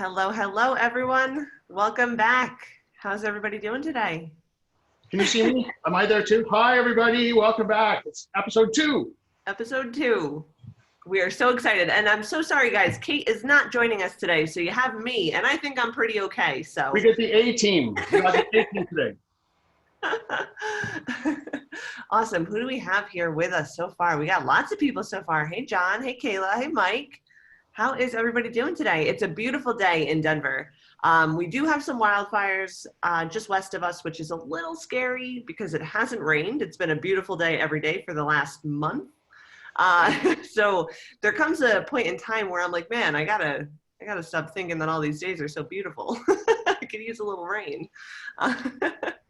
Hello, hello, everyone. Welcome back. How's everybody doing today? Can you see me? Am I there too? Hi, everybody. Welcome back. It's episode 2. Episode 2. We are so excited. And I'm so sorry, guys. Kate is not joining us today. So you have me, and I think I'm pretty okay. So We get the A team. We got the A team today. Awesome. Who do we have here with us so far? We got lots of people so far. Hey, John. Hey, Kayla. Hey, Mike. How is everybody doing today? It's a beautiful day in Denver. We do have some wildfires just west of us, which is a little scary because it hasn't rained. It's been a beautiful day every day for the last month. So there comes a point in time where I'm like, man, I gotta stop thinking that all these days are so beautiful. I could use a little rain. But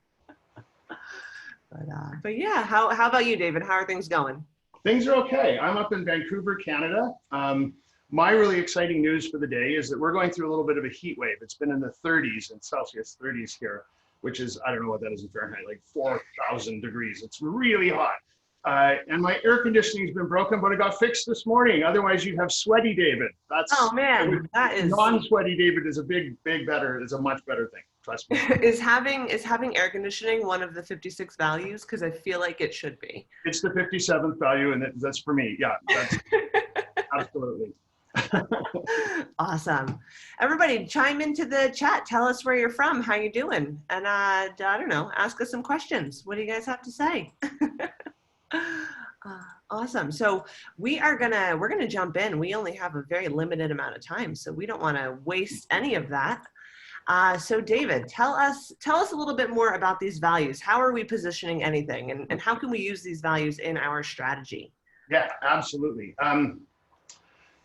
yeah, how about you, David? How are things going? Things are okay. I'm up in Vancouver, Canada. My really exciting news for the day is that we're going through a little bit of a heat wave. It's been in the 30s and Celsius 30s here, which is, I don't know what that is in Fahrenheit, like 4,000 degrees. It's really hot. And my air conditioning has been broken, but it got fixed this morning. Otherwise, you'd have sweaty David. Oh man, that is non-sweaty David is a is a much better thing. Trust me. Is having air conditioning one of the 56 values? Because I feel like it should be. It's the 57th value, and that's for me. Yeah, that's absolutely. Awesome. Everybody chime into the chat. Tell us where you're from, how you doing, and I don't know, ask us some questions. What do you guys have to say? Awesome. So we're gonna jump in. We only have a very limited amount of time, so we don't want to waste any of that. So David, tell us a little bit more about these values. How are we positioning anything, and how can we use these values in our strategy? Yeah, absolutely.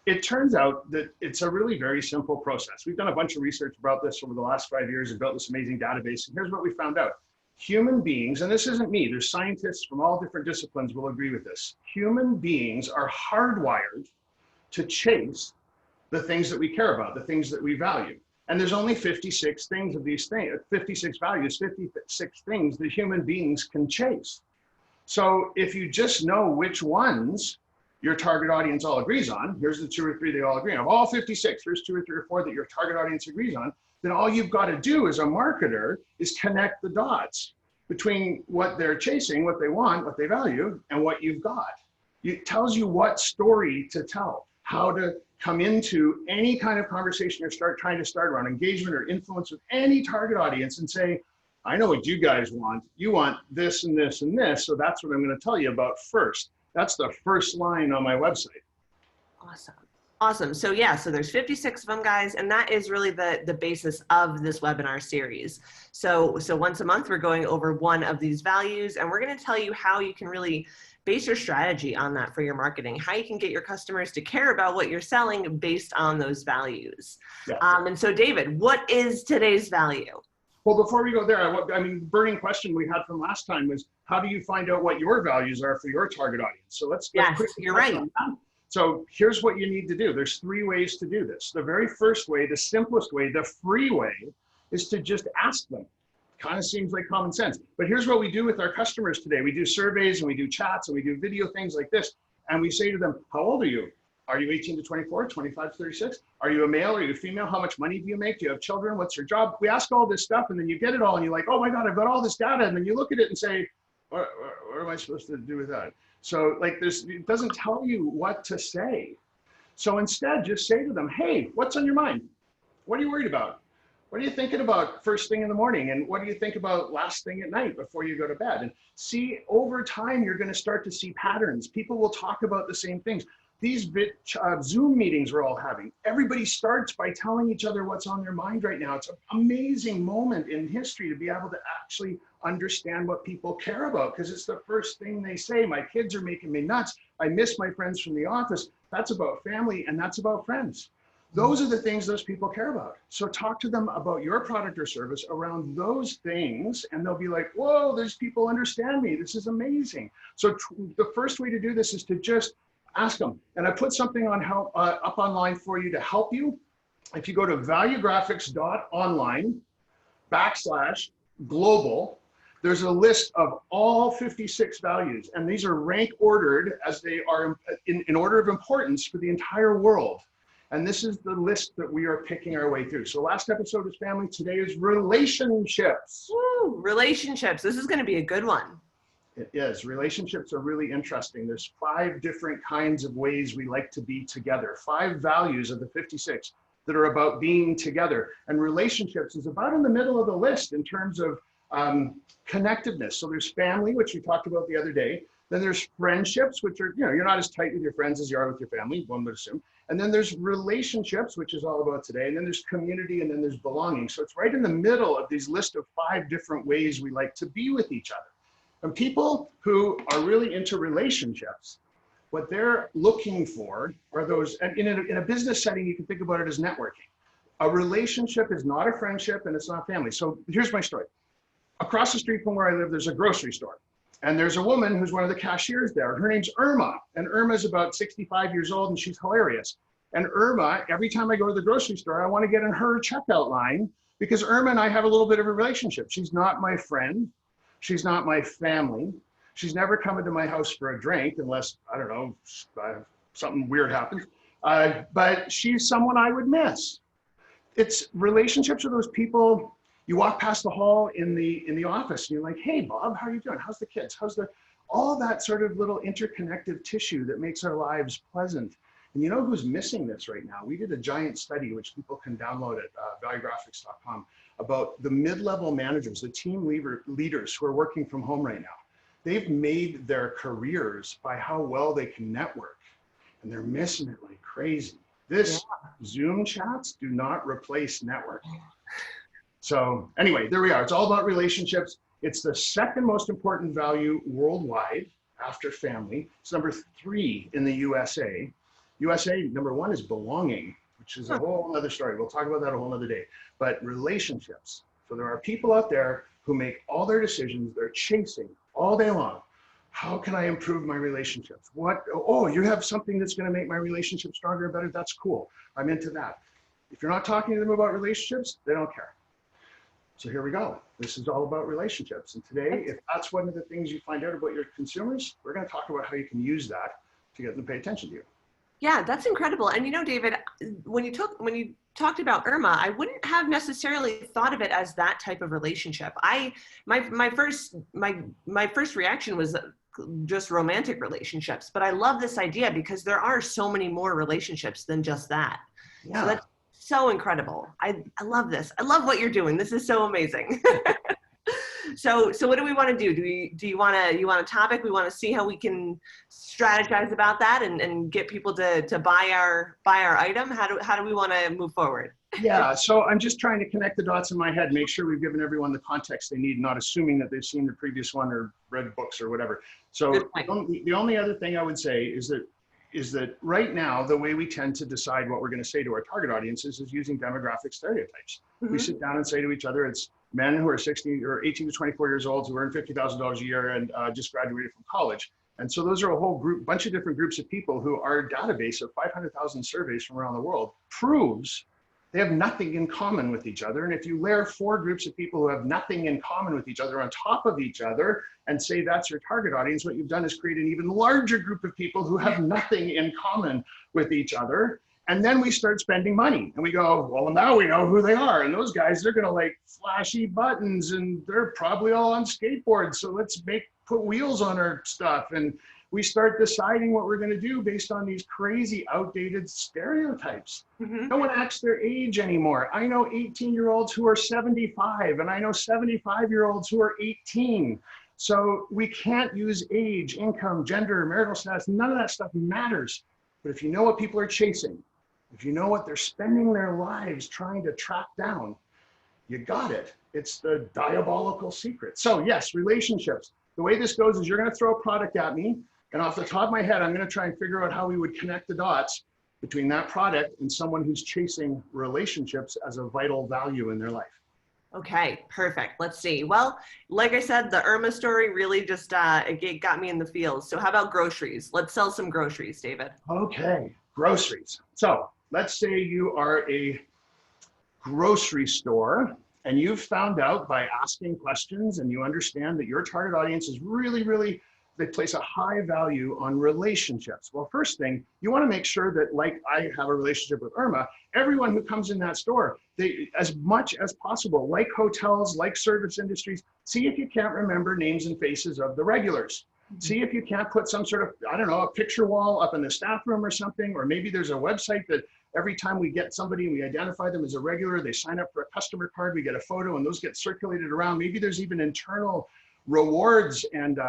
It turns out that it's a really very simple process. We've done a bunch of research about this over the last 5 years and built this amazing database. And here's what we found out. Human beings, and this isn't me, there's scientists from all different disciplines will agree with this. Human beings are hardwired to chase the things that we care about, the things that we value. And there's only 56 things of these things, 56 values, 56 things that human beings can chase. So if you just know which ones your target audience all agrees on, here's the 2 or 3 they all agree on. Of all 56, there's 2 or 3 or 4 that your target audience agrees on, then all you've got to do as a marketer is connect the dots between what they're chasing, what they want, what they value, and what you've got. It tells you what story to tell, how to come into any kind of conversation you're trying to start around engagement or influence with any target audience and say, I know what you guys want. You want this and this and this, so that's what I'm going to tell you about first. That's the first line on my website. Awesome. So yeah, so there's 56 of them, guys, and that is really the basis of this webinar series. So once a month, we're going over one of these values, and we're going to tell you how you can really base your strategy on that for your marketing, how you can get your customers to care about what you're selling based on those values. Yeah. And so David, what is today's value? Well, before we go there, I mean, burning question we had from last time was, how do you find out what your values are for your target audience? So let's you're right. So here's what you need to do. There's 3 ways to do this. The very first way, the simplest way, the free way, is to just ask them. Kind of seems like common sense. But here's what we do with our customers today. We do surveys and we do chats and we do video things like this. And we say to them, how old are you? Are you 18 to 24, 25 to 36? Are you a male? Are you a female? How much money do you make? Do you have children? What's your job? We ask all this stuff, and then you get it all and you're like, oh my God, I've got all this data. And then you look at it and say, what am I supposed to do with that? So like it doesn't tell you what to say. So instead, just say to them, hey, what's on your mind? What are you worried about? What are you thinking about first thing in the morning? And what do you think about last thing at night before you go to bed? And see, over time, you're going to start to see patterns. People will talk about the same things. These Zoom meetings we're all having, everybody starts by telling each other what's on their mind right now. It's an amazing moment in history to be able to actually understand what people care about, because it's the first thing they say. My kids are making me nuts. I miss my friends from the office. That's about family, and that's about friends. Those are the things those people care about. So talk to them about your product or service around those things, and they'll be like, whoa, there's people understand me. This is amazing. So the first way to do this is to just ask them. And I put something on up online for you to help you. If you go to valuegraphics.online/global, there's a list of all 56 values. And these are rank ordered as they are in order of importance for the entire world. And this is the list that we are picking our way through. So last episode was family. Today is relationships. Woo, relationships. This is going to be a good one. It is. Relationships are really interesting. There's 5 different kinds of ways we like to be together. 5 values of the 56 that are about being together. And relationships is about in the middle of the list in terms of connectedness. So there's family, which we talked about the other day. Then there's friendships, which are, you're not as tight with your friends as you are with your family, one would assume. And then there's relationships, which is all about today. And then there's community, and then there's belonging. So it's right in the middle of these list of 5 different ways we like to be with each other. And people who are really into relationships, what they're looking for are those, and in a business setting, you can think about it as networking. A relationship is not a friendship, and it's not family. So here's my story. Across the street from where I live, there's a grocery store. And there's a woman who's one of the cashiers there. Her name's Irma. And Irma's about 65 years old, and she's hilarious. And Irma, every time I go to the grocery store, I want to get in her checkout line because Irma and I have a little bit of a relationship. She's not my friend. She's not my family. She's never come into my house for a drink unless, I don't know, something weird happens. But she's someone I would miss. It's relationships with those people. You walk past the hall in the office and you're like, hey, Bob, how are you doing? How's the kids? All that sort of little interconnective tissue that makes our lives pleasant. And you know who's missing this right now? We did a giant study, which people can download at valuegraphics.com, about the mid-level managers, the team leaders who are working from home right now. They've made their careers by how well they can network, and they're missing it like crazy. Zoom chats do not replace networking. So anyway, there we are. It's all about relationships. It's the second most important value worldwide after family. It's number 3 in the USA. USA, number 1 is belonging, which is a whole other story. We'll talk about that a whole other day. But relationships. So there are people out there who make all their decisions. They're chasing all day long. How can I improve my relationships? Oh, you have something that's going to make my relationship stronger and better. That's cool. I'm into that. If you're not talking to them about relationships, they don't care. So here we go. This is all about relationships. And today, if that's one of the things you find out about your consumers, we're going to talk about how you can use that to get them to pay attention to you. Yeah, that's incredible. And David, when you talked about Irma, I wouldn't have necessarily thought of it as that type of relationship. My first reaction was just romantic relationships, but I love this idea because there are so many more relationships than just that. Yeah. So that's so incredible. I love this. I love what you're doing. This is so amazing. So what do we want to do? You want a topic? We want to see how we can strategize about that and get people to buy our item. How do we want to move forward? Yeah, so I'm just trying to connect the dots in my head, make sure we've given everyone the context they need, not assuming that they've seen the previous one or read books or whatever. So the only other thing I would say is that right now, the way we tend to decide what we're going to say to our target audiences is using demographic stereotypes. Mm-hmm. We sit down and say to each other, it's men who are 16 or 18 to 24 years old who earn $50,000 a year and just graduated from college. And so those are a whole bunch of different groups of people who our database of 500,000 surveys from around the world proves they have nothing in common with each other. And if you layer 4 groups of people who have nothing in common with each other on top of each other and say that's your target audience, what you've done is create an even larger group of people who have nothing in common with each other. And then we start spending money and we go, well, now we know who they are. And those guys, they're going to like flashy buttons and they're probably all on skateboards. So let's put wheels on our stuff. And we start deciding what we're going to do based on these crazy outdated stereotypes. Mm-hmm. No one acts their age anymore. I know 18-year-olds who are 75 and I know 75-year-olds who are 18. So we can't use age, income, gender, marital status. None of that stuff matters. But if you know what people are chasing, if you know what they're spending their lives trying to track down, you got it. It's the diabolical secret. So yes, relationships. The way this goes is you're going to throw a product at me, and off the top of my head, I'm going to try and figure out how we would connect the dots between that product and someone who's chasing relationships as a vital value in their life. Okay, perfect. Let's see. Well, like I said, the Irma story really just it got me in the feels. So how about groceries? Let's sell some groceries, David. Okay, groceries. So let's say you are a grocery store and you've found out by asking questions and you understand that your target audience is really, really they place a high value on relationships. Well, first thing, you want to make sure that, like I have a relationship with Irma, everyone who comes in that store, they, as much as possible, like hotels, like service industries, see if you can't remember names and faces of the regulars. See if you can't put some sort of, I don't know, a picture wall up in the staff room or something, or maybe there's a website that every time we get somebody and we identify them as a regular, they sign up for a customer card, we get a photo, and those get circulated around. Maybe there's even internal rewards and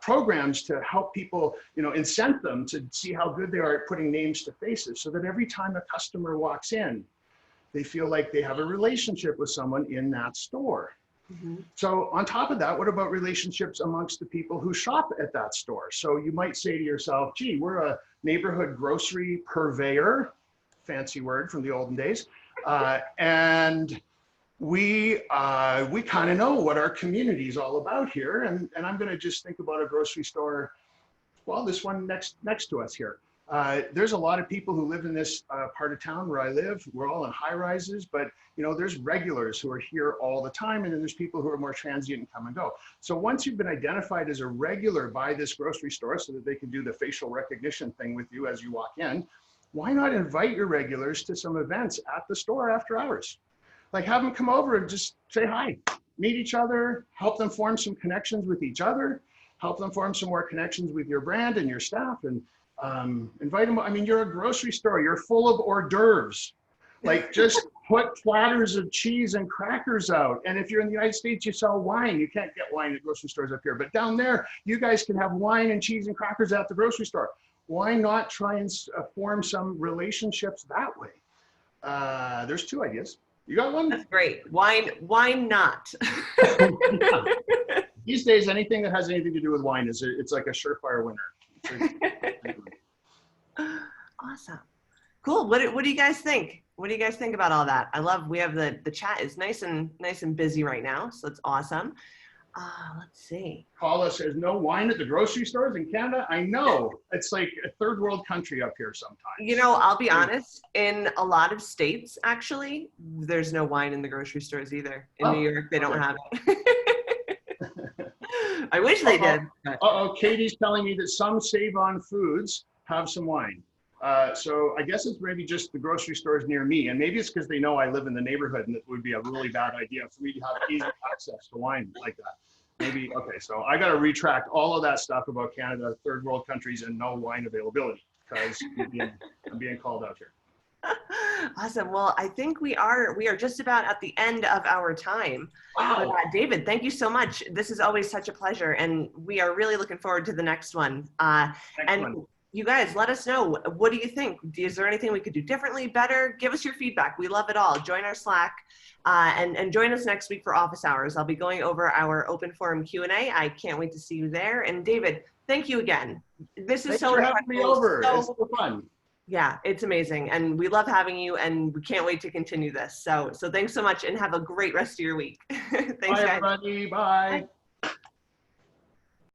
programs to help people, incent them to see how good they are at putting names to faces, so that every time a customer walks in, they feel like they have a relationship with someone in that store. Mm-hmm. So on top of that, what about relationships amongst the people who shop at that store? So you might say to yourself, gee, we're a neighborhood grocery purveyor, fancy word from the olden days, and we kind of know what our community is all about here. And I'm going to just think about a grocery store, well, this one next to us here. There's a lot of people who live in this part of town where I live. We're all in high rises, but there's regulars who are here all the time, and then there's people who are more transient and come and go. So once you've been identified as a regular by this grocery store so that they can do the facial recognition thing with you as you walk in, why not invite your regulars to some events at the store after hours? Like, have them come over and just say hi, meet each other, help them form some connections with each other, help them form some more connections with your brand and your staff, and invite them. I mean, you're a grocery store, you're full of hors d'oeuvres. Like, just put platters of cheese and crackers out. And if you're in the United States, you sell wine. You can't get wine at grocery stores up here, but down there, you guys can have wine and cheese and crackers at the grocery store. Why not try and form some relationships that way? There's 2 ideas. You got one? That's great. Why not? These days, anything that has anything to do with wine it's like a surefire winner. Awesome. Cool. What do you guys think? What do you guys think about all that? I love, we have the chat is nice and busy right now. So it's awesome. Let's see. Paula says, no wine at the grocery stores in Canada. I know, it's like a third world country up here sometimes. I'll be honest, in a lot of states, actually, there's no wine in the grocery stores either. In New York, they don't have it. I wish they did. Katie's telling me that some Save-On Foods have some wine. So I guess it's maybe just the grocery stores near me. And maybe it's because they know I live in the neighborhood and it would be a really bad idea for me to have easy access to wine like that. Maybe, okay, so I got to retract all of that stuff about Canada, third world countries, and no wine availability, because I'm being called out here. Awesome. Well, I think we are just about at the end of our time. Wow. David, thank you so much. This is always such a pleasure, and we are really looking forward to the next one. And you guys, let us know. What do you think? Is there anything we could do differently, better? Give us your feedback. We love it all. Join our Slack and join us next week for office hours. I'll be going over our open forum Q&A. I can't wait to see you there. And David, thank you again. This is so having me over. It's so fun. Yeah, it's amazing. And we love having you, and we can't wait to continue this. So thanks so much, and have a great rest of your week. Thanks, Bye, guys. everybody. Bye. Bye.